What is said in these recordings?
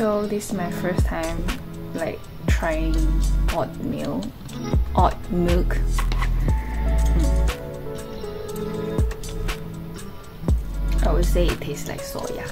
So this is my first time like trying oatmeal, oat milk. I would say it tastes like soya.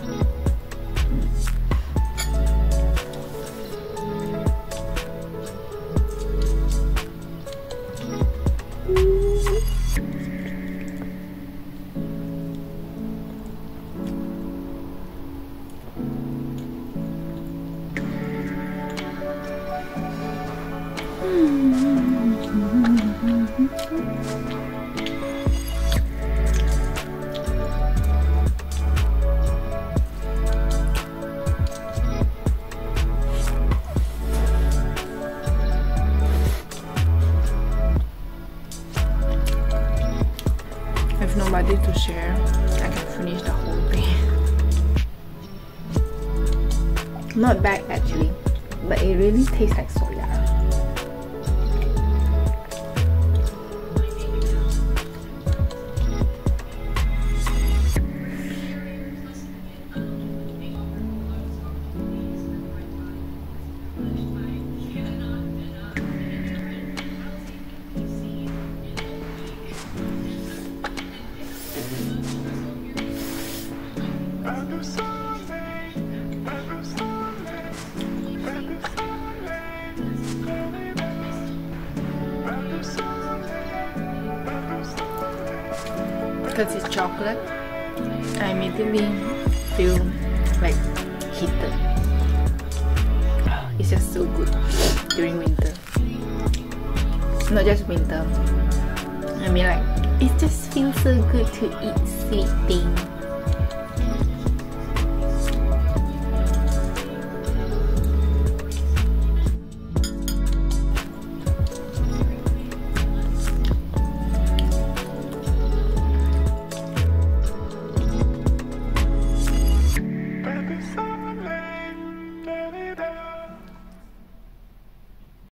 If nobody to share, I can finish the whole thing. Not bad actually, but it really tastes like soya. Because it's chocolate, I immediately feel like heated. It's just so good during winter. Not just winter, I mean like it just feels so good to eat sweet things.